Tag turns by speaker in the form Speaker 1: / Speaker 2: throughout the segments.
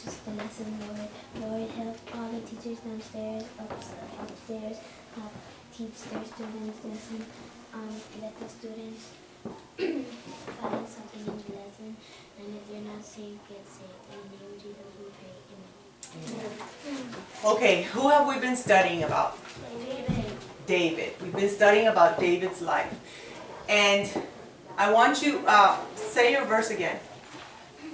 Speaker 1: just the lesson, Lord. Lord, help all the teachers downstairs, upstairs, teach their students lesson. Let the students find something in the lesson, and if you're not saved, get saved. In the name of Jesus, we pray. Amen.
Speaker 2: Okay, who have we been studying about? David. We've been studying about David's life. And I want you, say your verse again.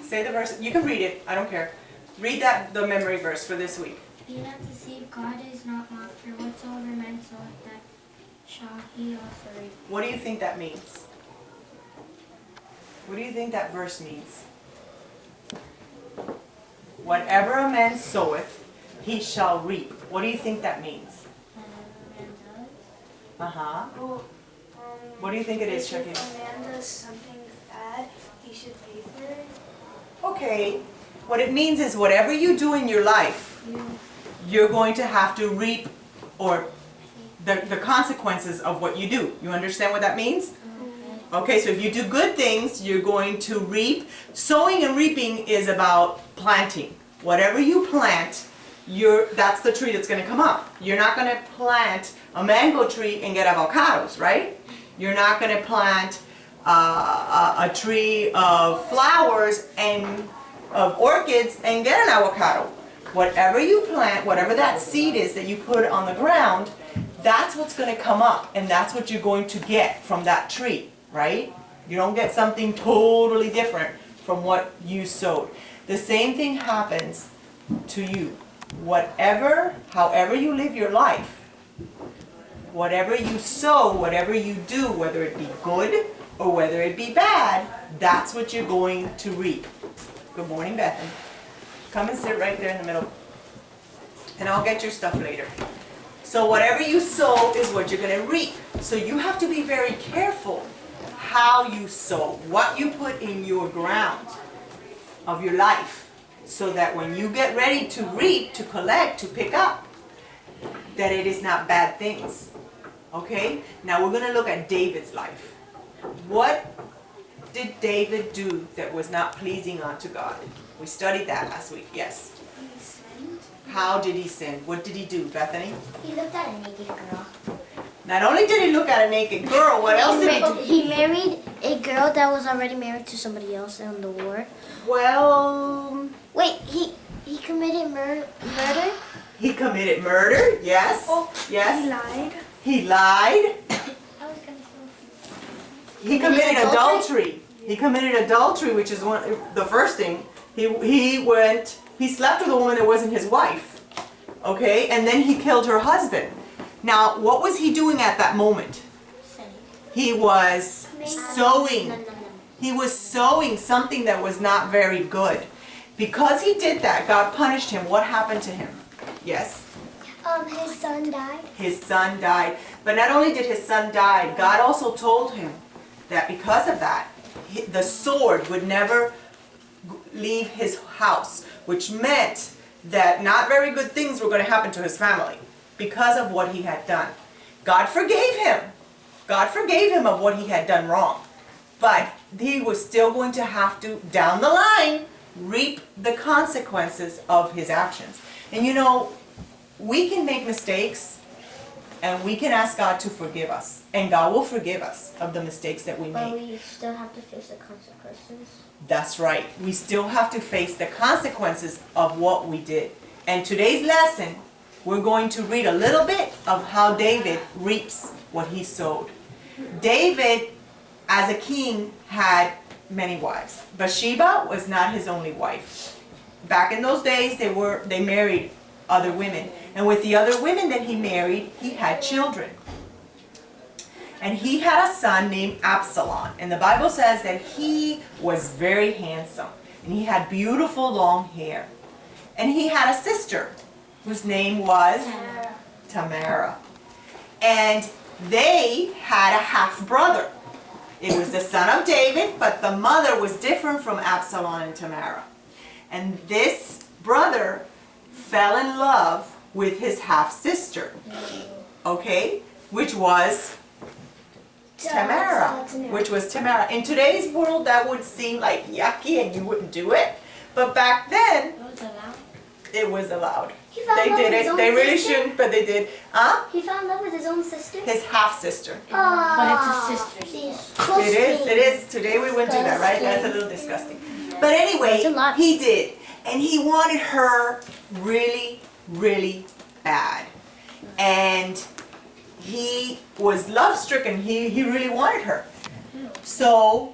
Speaker 2: Say the verse. You can read it. I don't care. Read the memory verse for this week.
Speaker 1: Be not deceived, God is not mocked, for whatsoever man soweth, that shall he also reap.
Speaker 2: What do you think that means? What do you think that verse means? Whatever a man soweth, he shall reap. What do you think that means? Uh-huh.
Speaker 3: Well,
Speaker 2: What do you think it is, Chucky?
Speaker 3: if a man does something bad, he should pay for it.
Speaker 2: Okay. What it means is whatever you do in your life, you're going to have to reap or the consequences of what you do. You understand what that means? Okay, so if you do good things, you're going to reap. Sowing and reaping is about planting. Whatever you plant, that's the tree that's going to come up. You're not going to plant a mango tree and get avocados, right? You're not going to plant a tree of flowers and of orchids and get an avocado. Whatever you plant, whatever that seed is that you put on the ground, that's what's going to come up, and that's what you're going to get from that tree, right? You don't get something totally different from what you sowed. The same thing happens to you. However you live your life, whatever you sow, whatever you do, whether it be good or whether it be bad, that's what you're going to reap. Good morning, Bethany. Come and sit right there in the middle. And I'll get your stuff later. So whatever you sow is what you're going to reap. So you have to be very careful how you sow, what you put in your ground of your life, so that when you get ready to reap, to collect, to pick up, that it is not bad things. Okay? Now we're going to look at David's life. What did David do that was not pleasing unto God? We studied that last week. Yes.
Speaker 1: He sinned.
Speaker 2: How did he sin? What did he do, Bethany?
Speaker 1: He looked at a naked girl.
Speaker 2: Not only did he look at a naked girl, what else did he do?
Speaker 1: He married a girl that was already married to somebody else in the war.
Speaker 2: Well,
Speaker 1: Wait, he committed murder?
Speaker 2: he committed murder. Yes.
Speaker 3: Oh,
Speaker 2: Yes.
Speaker 3: He lied.
Speaker 2: He lied.
Speaker 1: I was gonna say.
Speaker 2: He committed adultery. He committed adultery, which is the first thing. He slept with a woman that wasn't his wife. Okay, and then he killed her husband. Now, what was he doing at that moment? He was sowing. He was sowing something that was not very good. Because he did that, God punished him. What happened to him? Yes?
Speaker 1: His son died.
Speaker 2: His son died. But not only did his son die, God also told him that because of that, the sword would never leave his house, which meant that not very good things were going to happen to his family because of what he had done. God forgave him. God forgave him of what he had done wrong. But he was still going to have to, down the line, reap the consequences of his actions. And you know, we can make mistakes and we can ask God to forgive us. And God will forgive us of the mistakes that we
Speaker 1: But
Speaker 2: make.
Speaker 1: we still have to face the consequences.
Speaker 2: That's right. We still have to face the consequences of what we did. And today's lesson, we're going to read a little bit of how David reaps what he sowed. David, as a king, had many wives. Bathsheba was not his only wife. Back in those days, they married other women. And with the other women that he married, he had children. And he had a son named Absalom. And the Bible says that he was very handsome. And he had beautiful long hair. And he had a sister whose name was Tamara. And they had a half-brother. It was the son of David, but the mother was different from Absalom and Tamara. And this brother fell in love with his half-sister, okay, which was Tamara. In today's world, that would seem like yucky and you wouldn't do it. But back then, It was allowed.
Speaker 1: He fell
Speaker 2: They
Speaker 1: in love
Speaker 2: did
Speaker 1: with his
Speaker 2: it.
Speaker 1: own
Speaker 2: They really
Speaker 1: sister?
Speaker 2: shouldn't, but they did.
Speaker 1: He fell in love with his own sister?
Speaker 2: His half-sister.
Speaker 4: But it's his sister's.
Speaker 2: It is. Today we wouldn't do that, right? That's a little disgusting. But anyway,
Speaker 1: It's a lot.
Speaker 2: he did. And he wanted her really, really bad. And he was love-stricken. He really wanted her. So,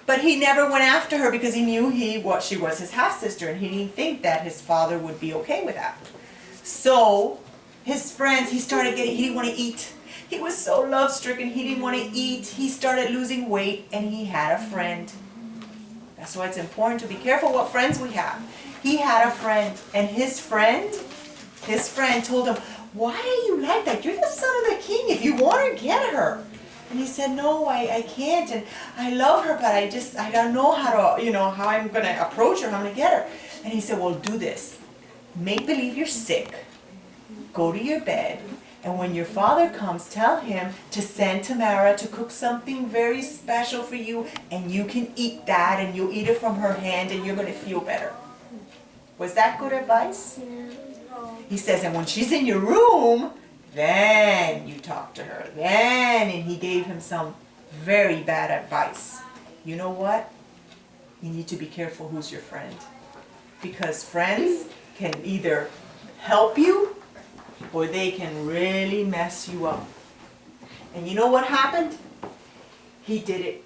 Speaker 2: but he never went after her because he knew she was his half-sister, and he didn't think that his father would be okay with that. So, his friends, he didn't want to eat. He was so love-stricken, he didn't want to eat. He started losing weight, and he had a friend. That's why it's important to be careful what friends we have. He had a friend, and his friend told him, "Why are you like that? You're the son of the king. If you want her, get her." And he said, "No, I can't, and I love her, but I don't know how to, how I'm going to approach her, how I'm going to get her." And he said, "Well, do this. Make believe you're sick. Go to your bed, and when your father comes, tell him to send Tamara to cook something very special for you, and you can eat that, and you'll eat it from her hand, and you're going to feel better." Was that good advice? He says, "And when she's in your room, then you talk to her." And he gave him some very bad advice. You know what? You need to be careful who's your friend. Because friends can either help you or they can really mess you up. And you know what happened? He did it.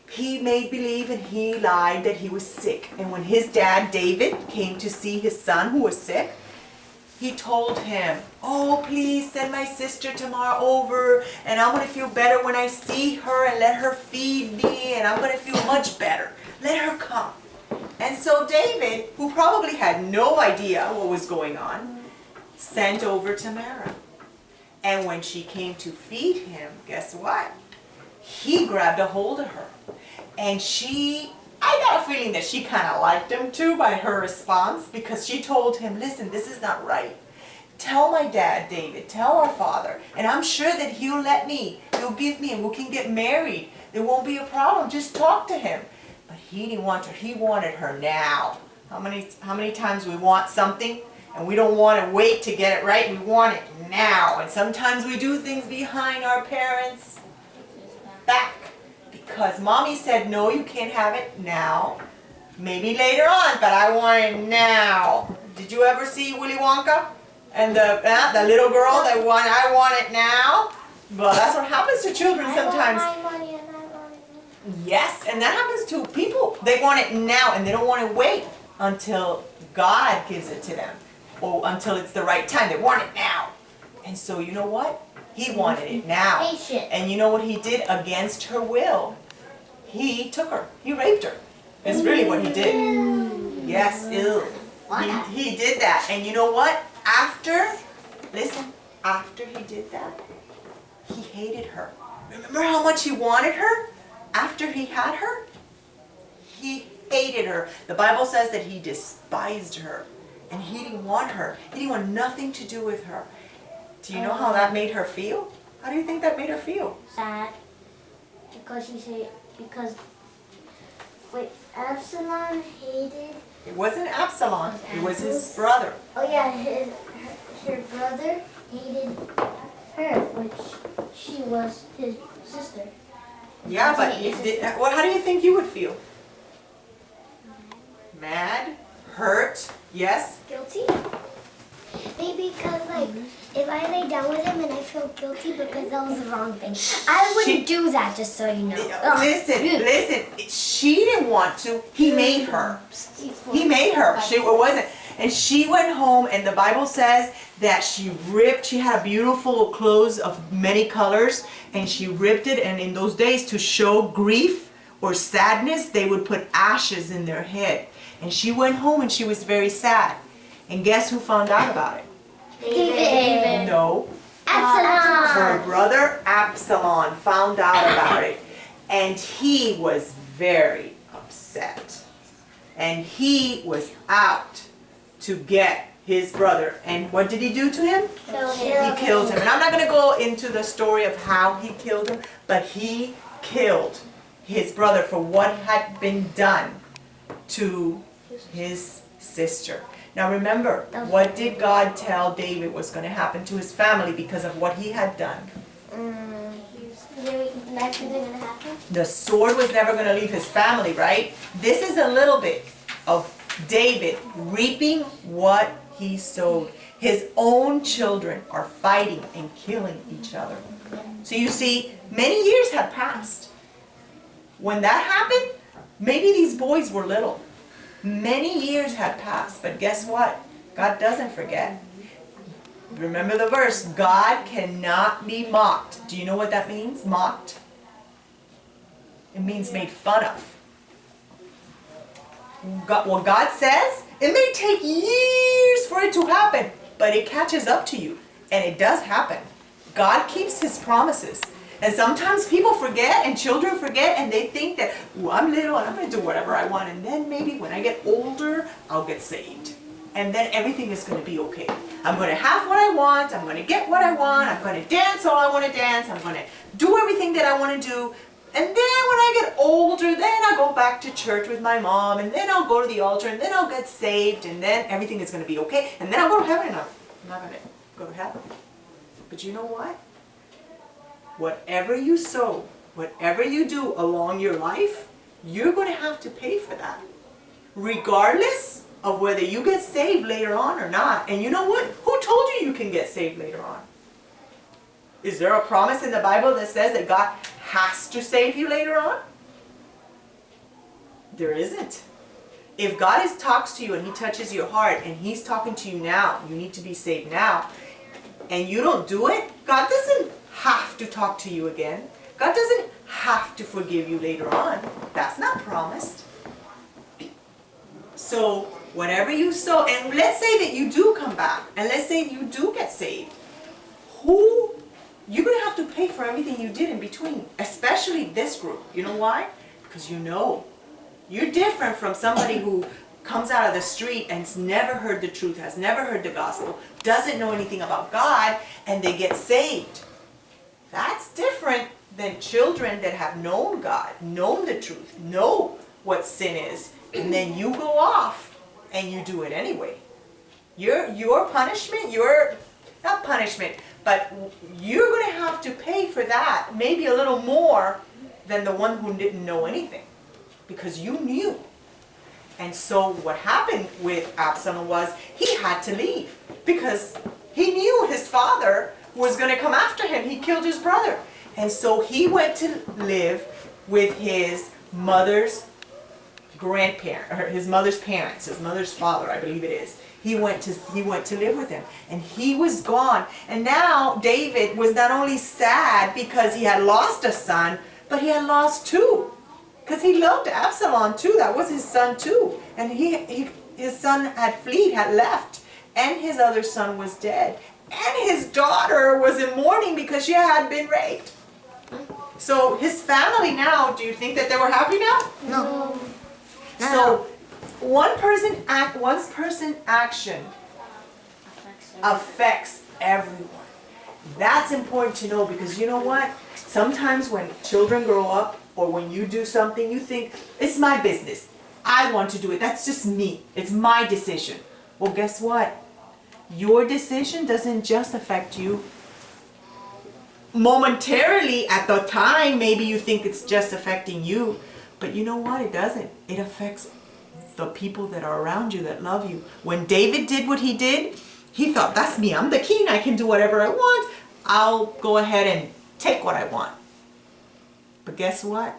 Speaker 2: He made believe and he lied that he was sick. And when his dad, David, came to see his son who was sick, he told him, "Oh, please send my sister Tamara over, and I'm going to feel better when I see her, and let her feed me, and I'm going to feel much better. Let her come." And so David, who probably had no idea what was going on, sent over Tamara. And when she came to feed him, guess what? He grabbed a hold of her. And I got a feeling that she kind of liked him too by her response, because she told him, "Listen, this is not right. Tell my dad, David, tell our father, and I'm sure that he'll give me, and we can get married. There won't be a problem. Just talk to him." But he didn't want her. He wanted her now. How many times we want something and we don't want to wait to get it right? We want it now. And sometimes we do things behind our parents' back. Because mommy said, "No, you can't have it now. Maybe later on, but I want it now." Did you ever see Willy Wonka? And the little girl that "I want it now"? Well, that's what happens to children sometimes.
Speaker 1: I want my money and I want it now.
Speaker 2: Yes, and that happens to people. They want it now, and they don't want to wait until God gives it to them, or until it's the right time. They want it now. And so you know what? He wanted it now.
Speaker 1: Patient.
Speaker 2: And you know what he did against her will? He took her. He raped her. Is really what he did. Yes, ew. He did that. And you know what? After he did that, he hated her. Remember how much he wanted her? After he had her, he hated her. The Bible says that he despised her. And he didn't want her. He didn't want nothing to do with her. Do you know how that made her feel? How do you think that made her feel?
Speaker 1: Sad. Absalom hated.
Speaker 2: It wasn't Absalom. It was his brother.
Speaker 1: Oh yeah, her brother hated her, which she was his sister.
Speaker 2: Yeah, but how do you think you would feel? Mad? Hurt? Yes?
Speaker 1: Guilty? Maybe because if I lay down with him and I feel guilty because that was the wrong thing. I wouldn't do that, just so you know.
Speaker 2: Listen. She didn't want to. He made her. He made her. It wasn't. And she went home, and the Bible says that she had a beautiful clothes of many colors, and she ripped it, and in those days, to show grief or sadness, they would put ashes in their head. And she went home, and she was very sad. And guess who found out about it?
Speaker 1: David.
Speaker 2: No.
Speaker 1: Absalom.
Speaker 2: Her brother Absalom found out about it, and he was very upset. And he was out to get his brother. And what did he do to him? He killed him. And I'm not going to go into the story of how he killed him, but he killed his brother for what had been done to his sister. Now remember, what did God tell David was going to happen to his family because of what he had done?
Speaker 1: That's going to happen?
Speaker 2: The sword was never going to leave his family, right? This is a little bit of David reaping what he sowed. His own children are fighting and killing each other. So you see, many years had passed. When that happened, maybe these boys were little. Many years had passed, but guess what? God doesn't forget. Remember the verse, God cannot be mocked. Do you know what that means, mocked? It means made fun of. What God says, it may take years for it to happen, but it catches up to you, and it does happen. God keeps his promises. And sometimes people forget, and children forget, and they think that, oh, I'm little and I'm going to do whatever I want, and then maybe when I get older, I'll get saved. And then everything is going to be okay. I'm going to have what I want, I'm going to get what I want, I'm going to dance all I want to dance, I'm going to do everything that I want to do. And then when I get older, then I'll go back to church with my mom, and then I'll go to the altar, and then I'll get saved, and then everything is going to be okay. And then I'll go to heaven, and I'm not going to go to heaven. But you know what? Whatever you sow, whatever you do along your life, you're going to have to pay for that. Regardless of whether you get saved later on or not. And you know what? Who told you you can get saved later on? Is there a promise in the Bible that says that God has to save you later on? There isn't. If God talks to you and he touches your heart and he's talking to you now, you need to be saved now, and you don't do it, God doesn't have to talk to you again. God doesn't have to forgive you later on. That's not promised. So whatever you sow, and let's say that you do come back, and let's say you do get saved, you're going to have to pay for everything you did in between, especially this group. You know why? Because you know. You're different from somebody who comes out of the street and has never heard the truth, has never heard the gospel, doesn't know anything about God, and they get saved. That's different than children that have known God, known the truth, know what sin is, and then you go off and you do it anyway. Your punishment, not punishment, but you're going to have to pay for that, maybe a little more than the one who didn't know anything, because you knew. And so what happened with Absalom was he had to leave because he knew his father was going to come after him. He killed his brother. And so he went to live with his mother's grandparent, or his mother's parents, his mother's father, I believe it is. He went to live with him, and he was gone. And now David was not only sad because he had lost a son, but he had lost two. Because he loved Absalom too. That was his son too. And his son had fled, had left. And his other son was dead. And his daughter was in mourning because she had been raped. So his family now, do you think that they were happy now?
Speaker 4: No.
Speaker 2: So one person action affects everyone. That's important to know, because you know what? Sometimes when children grow up, or when you do something, you think, it's my business. I want to do it. That's just me. It's my decision. Well, guess what? Your decision doesn't just affect you. Momentarily, at the time, maybe you think it's just affecting you. But you know what? It doesn't. It affects the people that are around you, that love you. When David did what he did, he thought, that's me. I'm the king. I can do whatever I want. I'll go ahead and take what I want. But guess what?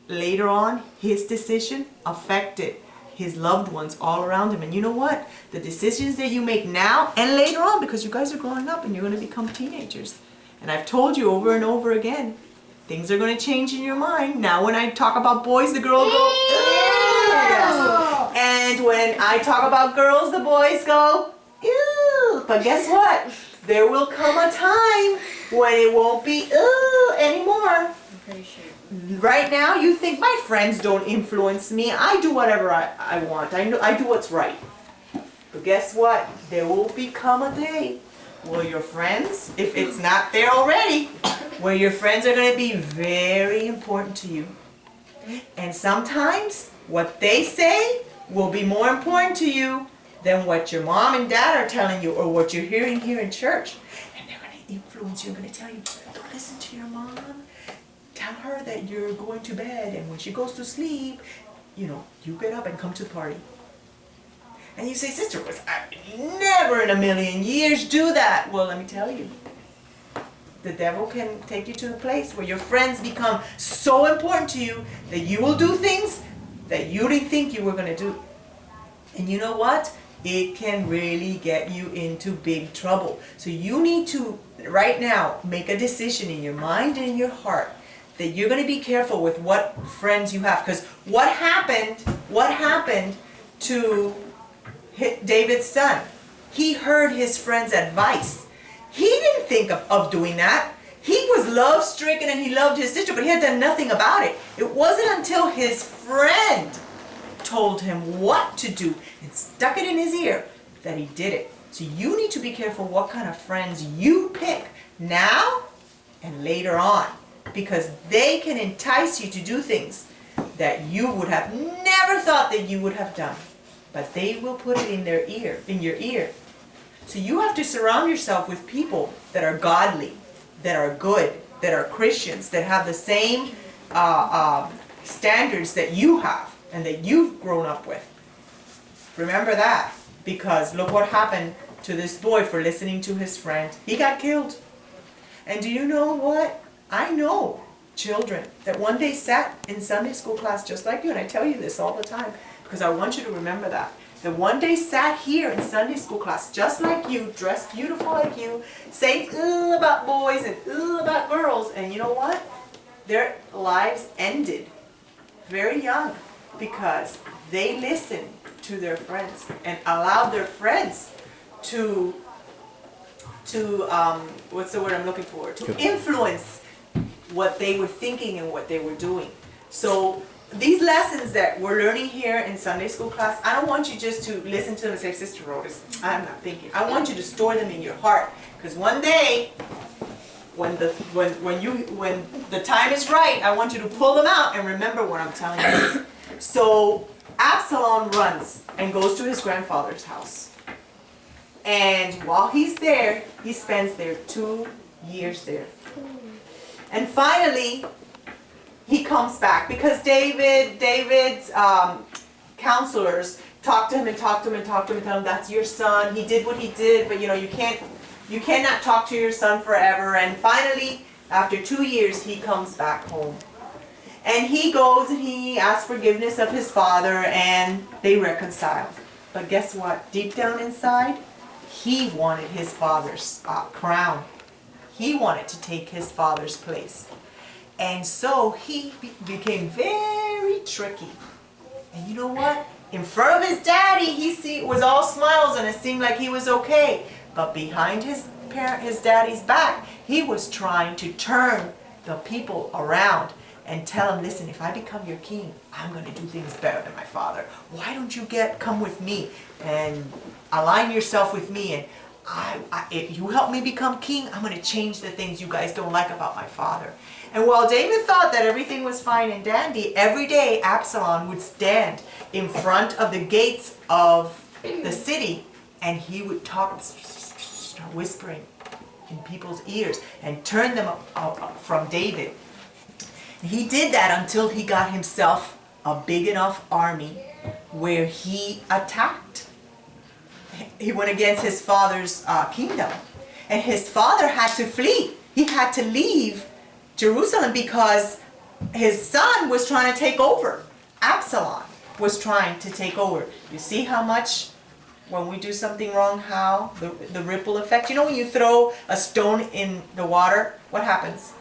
Speaker 2: Later on, his decision affected his loved ones all around him. And you know what? The decisions that you make now and later on, because you guys are growing up and you're going to become teenagers. And I've told you over and over again, things are going to change in your mind. Now when I talk about boys, the girls go, ew. Yes. And when I talk about girls, the boys go, ew. But guess what? There will come a time when it won't be ew anymore. Right now, you think my friends don't influence me. I do whatever I want. I do what's right. But guess what? There will become a day where your friends, if it's not there already, where your friends are going to be very important to you. And sometimes what they say will be more important to you than what your mom and dad are telling you or what you're hearing here in church. And they're going to influence you and going to tell you, don't listen to your mom. Tell her that you're going to bed, and when she goes to sleep, you know, you get up and come to the party. And you say, sister, I never in a million years do that. Well, let me tell you, the devil can take you to a place where your friends become so important to you that you will do things that you didn't think you were going to do. And you know what? It can really get you into big trouble. So you need to, right now, make a decision in your mind and in your heart that you're going to be careful with what friends you have. Because what happened to David's son? He heard his friend's advice. He didn't think of doing that. He was love-stricken and he loved his sister, but he had done nothing about it. It wasn't until his friend told him what to do and stuck it in his ear that he did it. So you need to be careful what kind of friends you pick now and later on, because they can entice you to do things that you would have never thought that you would have done. But they will put it in their ear, in your ear. So you have to surround yourself with people that are godly, that are good, that are Christians, that have the same standards that you have and that you've grown up with. Remember that, because look what happened to this boy for listening to his friend. He got killed. And do you know what? I know children that one day sat in Sunday school class just like you, and I tell you this all the time because I want you to remember that one day sat here in Sunday school class just like you, dressed beautiful like you, saying about boys and about girls, and you know what? Their lives ended very young because they listened to their friends and allowed their friends to what's the word I'm looking for? To influence what they were thinking and what they were doing. So these lessons that we're learning here in Sunday school class, I don't want you just to listen to them and say, Sister Rohdes, I'm not thinking. I want you to store them in your heart, because one day, when the time is right, I want you to pull them out and remember what I'm telling you. So Absalom runs and goes to his grandfather's house. And while he's there, he spends there 2 years there. And finally, he comes back because David's counselors talked to him and talked to him and talked to him and tell him, that's your son. He did what he did, but you know, you cannot talk to your son forever. And finally, after 2 years, he comes back home. And he goes and he asks forgiveness of his father, and they reconcile. But guess what? Deep down inside, he wanted his father's crown. He wanted to take his father's place. And so he became very tricky. And you know what? In front of his daddy, it was all smiles and it seemed like he was okay. But behind his daddy's back, he was trying to turn the people around and tell him, listen, if I become your king, I'm going to do things better than my father. Why don't you come with me and align yourself with me, and if you help me become king, I'm going to change the things you guys don't like about my father. And while David thought that everything was fine and dandy, every day Absalom would stand in front of the gates of the city and he would start whispering in people's ears and turn them from David. He did that until he got himself a big enough army where he attacked. He went against his father's kingdom. And his father had to flee. He had to leave Jerusalem because his son was trying to take over. Absalom was trying to take over. You see how much when we do something wrong, how the ripple effect. You know when you throw a stone in the water, what happens?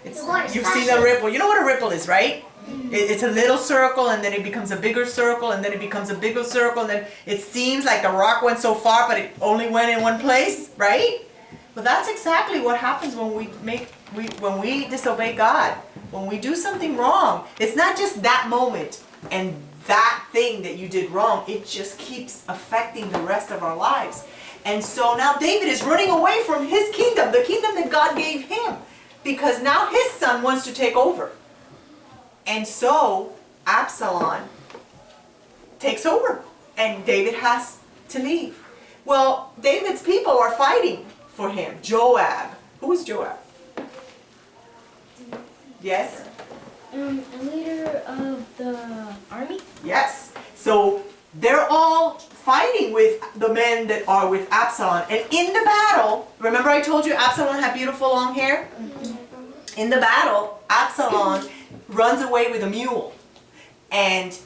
Speaker 2: You've seen the ripple. You know what a ripple is, right? It's a little circle, and then it becomes a bigger circle, and then it becomes a bigger circle, and then it seems like the rock went so far, but it only went in one place, right? But that's exactly what happens when we disobey God. When we do something wrong, it's not just that moment and that thing that you did wrong. It just keeps affecting the rest of our lives. And so now David is running away from his kingdom, the kingdom that God gave him, because now his son wants to take over. And so Absalom takes over, and David has to leave. Well, David's people are fighting for him. Joab. Who is Joab? Yes?
Speaker 1: A leader of the army?
Speaker 2: Yes. So they're all fighting with the men that are with Absalom. And in the battle, remember I told you Absalom had beautiful long hair? In the battle, Absalom runs away with a mule and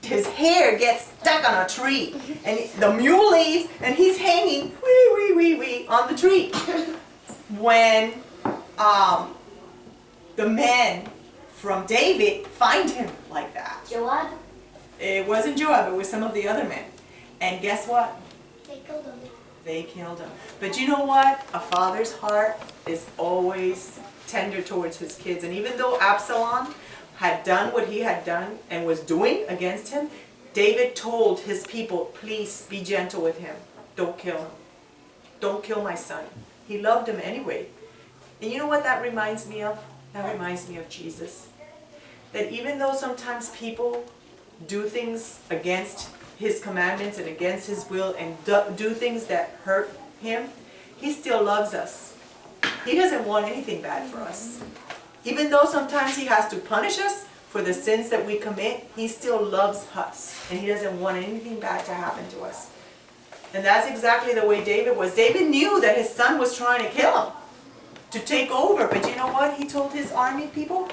Speaker 2: his hair gets stuck on a tree. And the mule leaves and he's hanging on the tree. When the men from David find him like that.
Speaker 1: Joab?
Speaker 2: It wasn't Joab, it was some of the other men. And guess what?
Speaker 1: They killed him.
Speaker 2: They killed him. But you know what? A father's heart is always tender towards his kids. And even though Absalom had done what he had done and was doing against him, David told his people, please be gentle with him. Don't kill him. Don't kill my son. He loved him anyway. And you know what that reminds me of? That reminds me of Jesus. That even though sometimes people do things against his commandments and against his will and do things that hurt him, he still loves us. He doesn't want anything bad for us. Even though sometimes he has to punish us for the sins that we commit, he still loves us. And he doesn't want anything bad to happen to us. And that's exactly the way David was. David knew that his son was trying to kill him, to take over. But you know what? He told his army people,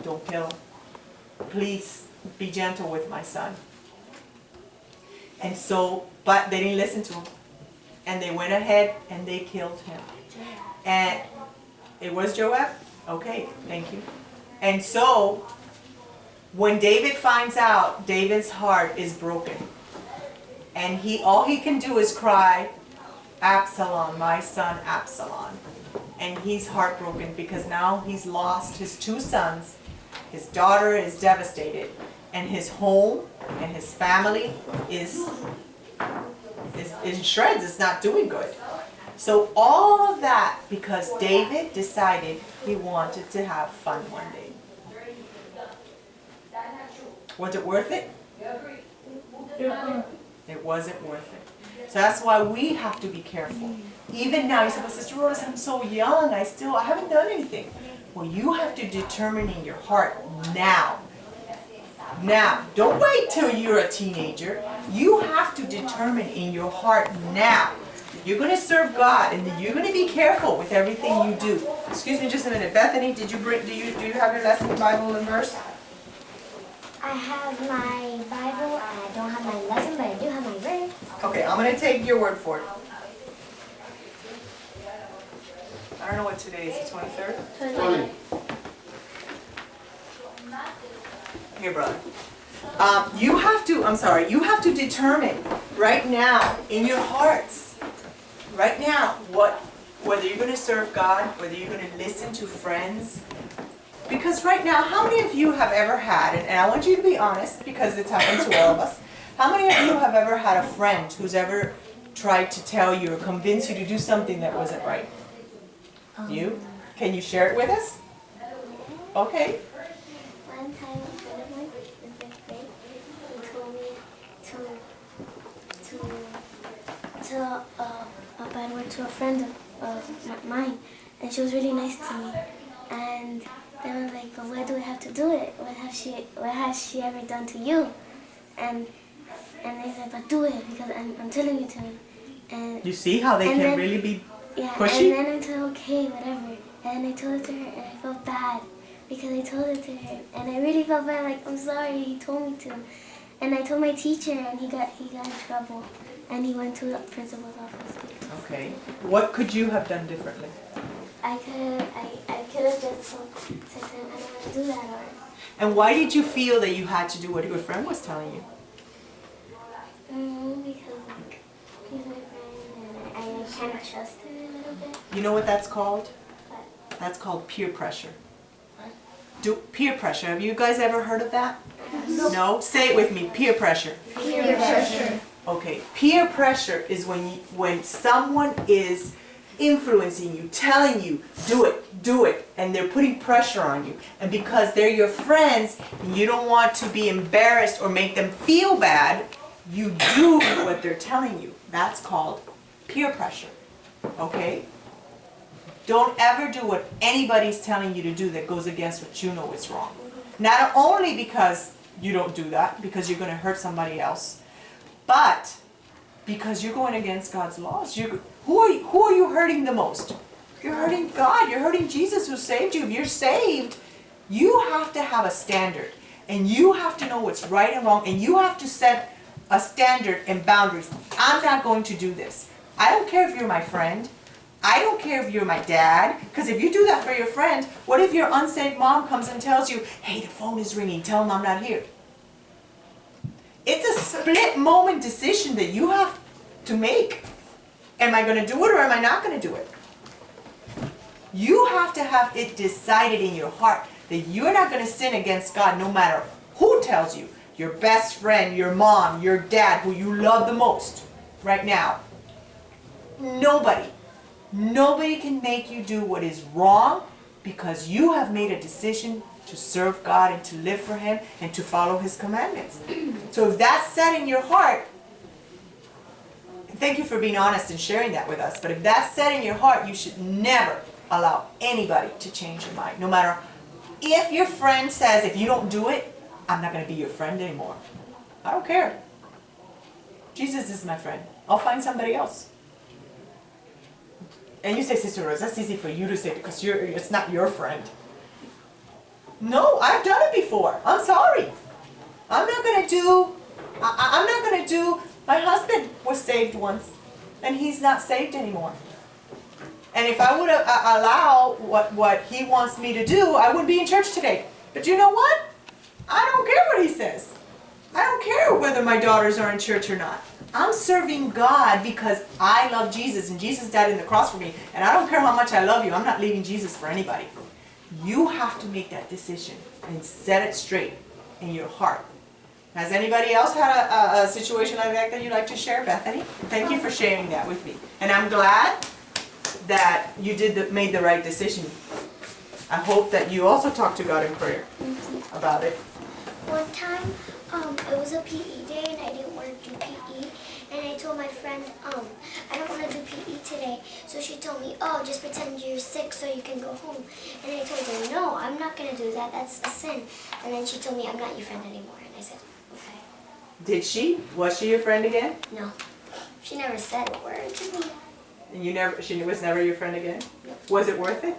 Speaker 2: don't kill him. Please be gentle with my son. And so, but they didn't listen to him. And they went ahead and they killed him. And it was Joab? Okay, thank you. And so, when David finds out, David's heart is broken. And all he can do is cry, Absalom, my son Absalom. And he's heartbroken because now he's lost his two sons. His daughter is devastated. And his home and his family is in shreds. It's not doing good. So all of that because David decided he wanted to have fun one day. Was it worth it? It wasn't worth it. So that's why we have to be careful. Even now, you say, well, Sister Rohdes, I'm so young. I haven't done anything. Well, you have to determine in your heart now. Now, don't wait till you're a teenager. You have to determine in your heart now. You're going to serve God, and you're going to be careful with everything you do. Excuse me just a minute. Bethany, do you have your lesson Bible and verse?
Speaker 1: I have my Bible, and I don't have my lesson, but I do have my verse.
Speaker 2: Okay, I'm going to take your word for it. I don't know what today is, the 23rd?
Speaker 1: 20.
Speaker 2: Here, brother. You have to determine right now in your hearts, right now, whether you're going to serve God, whether you're going to listen to friends. Because right now, how many of you have ever had, and I want you to be honest because it's happened to all of us, how many of you have ever had a friend who's ever tried to tell you or convince you to do something that wasn't right? You? Can you share it with us? Okay.
Speaker 1: One time, a friend of mine in 5th grade, he told me a bad word to a friend of mine, and she was really nice to me. And they were like, "But why do we have to do it? What has she ever done to you?" And they said, "But do it because I'm telling you to." And
Speaker 2: you see how they can
Speaker 1: then,
Speaker 2: really be
Speaker 1: yeah,
Speaker 2: pushy?
Speaker 1: and then I said, "Okay, whatever." And I told it to her, and I felt bad because I told it to her, and I really felt bad. Like, I'm sorry, he told me to. And I told my teacher, and he got in trouble, and he went to the principal's office.
Speaker 2: Okay. What could you have done differently?
Speaker 1: I could have just said to him, "I don't want to do that," or.
Speaker 2: And why did you feel that you had to do what your friend was telling you?
Speaker 1: Because like he's my friend, and I kind of trust him a little bit.
Speaker 2: You know what that's called?
Speaker 1: But
Speaker 2: That's called peer pressure. Peer pressure. Have you guys ever heard of that? No? Say it with me. Peer pressure.
Speaker 4: Peer pressure.
Speaker 2: Okay. Peer pressure is when someone is influencing you, telling you, do it, and they're putting pressure on you. And because they're your friends, and you don't want to be embarrassed or make them feel bad, You do what they're telling you. That's called peer pressure. Okay? Don't ever do what anybody's telling you to do that goes against what you know is wrong. Not only because you don't do that, because you're going to hurt somebody else, but because you're going against God's laws. Who are you hurting the most? You're hurting God. You're hurting Jesus who saved you. If you're saved, you have to have a standard. And you have to know what's right and wrong. And you have to set a standard and boundaries. I'm not going to do this. I don't care if you're my friend. I don't care if you're my dad. Because if you do that for your friend, what if your unsaved mom comes and tells you, hey, the phone is ringing. Tell them I'm not here. It's a split moment decision that you have to make. Am I going to do it or am I not going to do it? You have to have it decided in your heart that you're not going to sin against God no matter who tells you. Your best friend, your mom, your dad, who you love the most right now. Nobody can make you do what is wrong because you have made a decision to serve God and to live for Him and to follow His commandments. So if that's set in your heart, thank you for being honest and sharing that with us, but if that's set in your heart, you should never allow anybody to change your mind. No matter if your friend says, if you don't do it, I'm not going to be your friend anymore. I don't care. Jesus is my friend. I'll find somebody else. And you say, Sister Rose, that's easy for you to say because it's not your friend. No, I've done it before. I'm sorry. I'm not going to do, my husband was saved once and he's not saved anymore. And if I would allow what he wants me to do, I wouldn't be in church today. But you know what? I don't care what he says. I don't care whether my daughters are in church or not. I'm serving God because I love Jesus and Jesus died on the cross for me. And I don't care how much I love you. I'm not leaving Jesus for anybody. You have to make that decision and set it straight in your heart. Has anybody else had a situation like that you'd like to share, Bethany? Thank you for sharing that with me. And I'm glad that you made the right decision. I hope that you also talked to God in prayer about it.
Speaker 4: One time, it was a PE day and I didn't want to do PE. And I told my friend, I don't want to do PE today. So she told me, oh, just pretend you're sick so you can go home. And I told her, no, I'm not going to do that. That's a sin. And then she told me, I'm not your friend anymore. And I said, okay.
Speaker 2: Did she? Was she your friend again?
Speaker 4: No. She never said a word to me.
Speaker 2: And she was never your friend again?
Speaker 4: No.
Speaker 2: Was it worth it?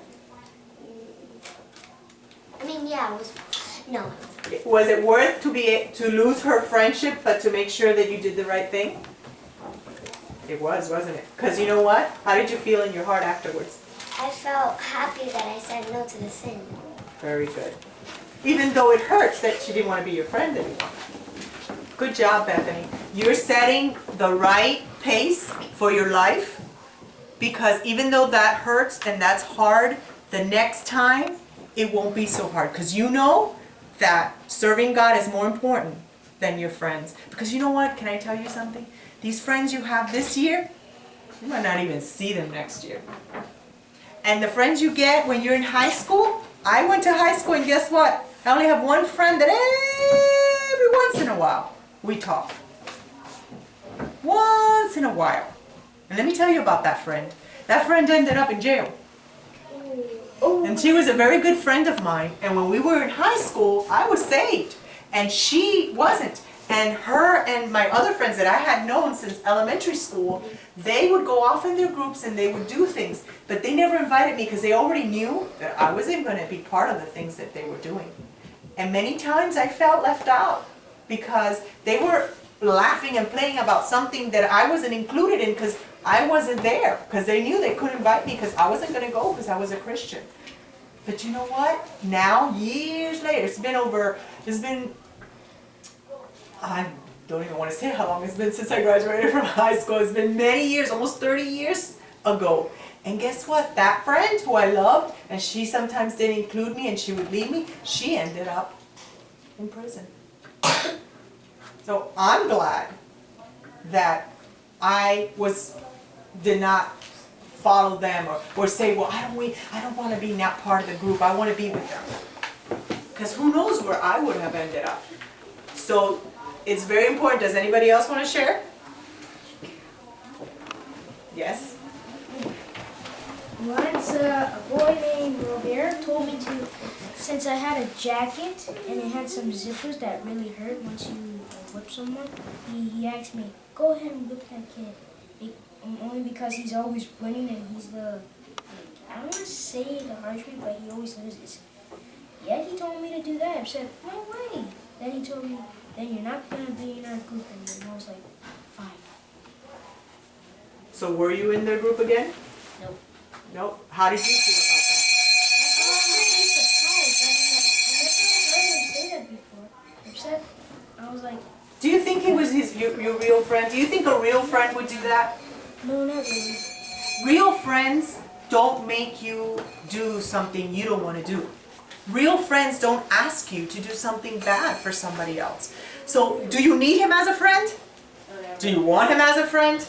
Speaker 4: I mean, yeah, it was, no.
Speaker 2: Was it worth to lose her friendship, but to make sure that you did the right thing? It was, wasn't it? Because you know what? How did you feel in your heart afterwards?
Speaker 4: I felt happy that I said no to the sin.
Speaker 2: Very good. Even though it hurts that she didn't want to be your friend anymore. Good job, Bethany. You're setting the right pace for your life, because even though that hurts and that's hard, the next time it won't be so hard. Because you know that serving God is more important than your friends. Because you know what? Can I tell you something? These friends you have this year, you might not even see them next year. And the friends you get when you're in high school, I went to high school and guess what? I only have one friend that every once in a while we talk. Once in a while. And let me tell you about that friend. That friend ended up in jail. And she was a very good friend of mine. And when we were in high school, I was saved. And she wasn't. And her and my other friends that I had known since elementary school, they would go off in their groups and they would do things. But they never invited me because they already knew that I wasn't going to be part of the things that they were doing. And many times I felt left out because they were laughing and playing about something that I wasn't included in because I wasn't there. Because they knew they couldn't invite me because I wasn't going to go because I was a Christian. But you know what? Now, years later, I don't even want to say how long it's been since I graduated from high school. It's been many years, almost 30 years ago. And guess what? That friend who I loved, and she sometimes didn't include me and she would leave me, she ended up in prison. So I'm glad that I did not follow them or say, well, I don't want to be not part of the group. I want to be with them. Because who knows where I would have ended up. So it's very important. Does anybody else want to share? Yes?
Speaker 5: Once a boy named Rohdes told me to, since I had a jacket and it had some zippers that really hurt once you whip someone, he asked me, go ahead and whip that kid. Only because he's always winning and he's the, I don't want to say the harsh way, but he always loses. Yeah, he told me to do that. I said, no way. Then he told me, then you're not going to be in our group anymore. And I was like, fine.
Speaker 2: So were you in their group again?
Speaker 5: Nope.
Speaker 2: Nope. How did you feel about that?
Speaker 5: I was really surprised. I never heard him say that before. Except, I was like,
Speaker 2: Do you think he was your real friend? Do you think a real friend would do that?
Speaker 5: no, not really.
Speaker 2: Real friends don't make you do something you don't want to do. Real friends don't ask you to do something bad for somebody else. So, do you need him as a friend? Do you want him as a friend?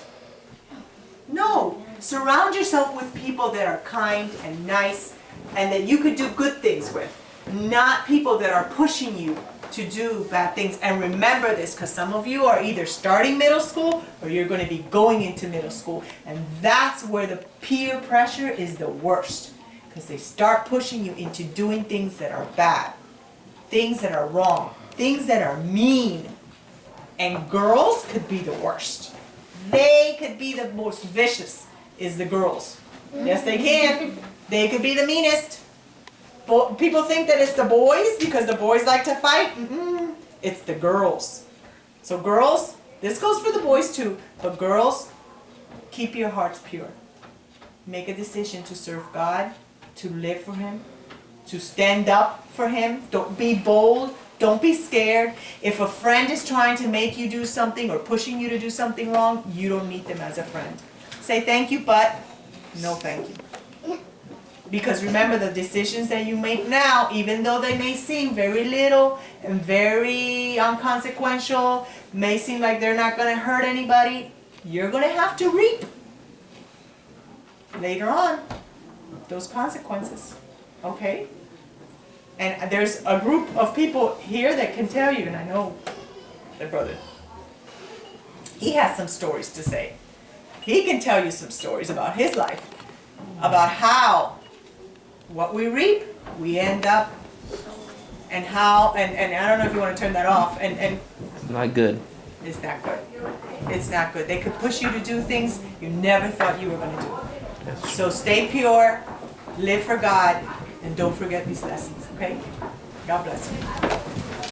Speaker 2: No. Surround yourself with people that are kind and nice and that you could do good things with. Not people that are pushing you to do bad things. And remember this, because some of you are either starting middle school or you're going to be going into middle school. And that's where the peer pressure is the worst. Because they start pushing you into doing things that are bad, things that are wrong, things that are mean. And girls could be the worst. They could be the most vicious, is the girls. Yes, they can. They could be the meanest. People think that it's the boys because the boys like to fight. It's the girls. So girls, this goes for the boys too, but girls, keep your hearts pure. Make a decision to serve God, to live for Him, to stand up for Him. Don't be bold. Don't be scared. If a friend is trying to make you do something or pushing you to do something wrong, you don't need them as a friend. Say thank you, but no thank you. Because remember, the decisions that you make now, even though they may seem very little and very inconsequential, may seem like they're not going to hurt anybody, you're going to have to reap later on those consequences. Okay? And there's a group of people here that can tell you, and I know the brother, he has some stories to say. He can tell you some stories about his life, about how what we reap, we end up, and how, and I don't know if you want to turn that off, and
Speaker 6: Not good.
Speaker 2: it's not good. It's not good. They could push you to do things you never thought you were going to do. So stay pure, live for God, and don't forget these lessons, okay? God bless you.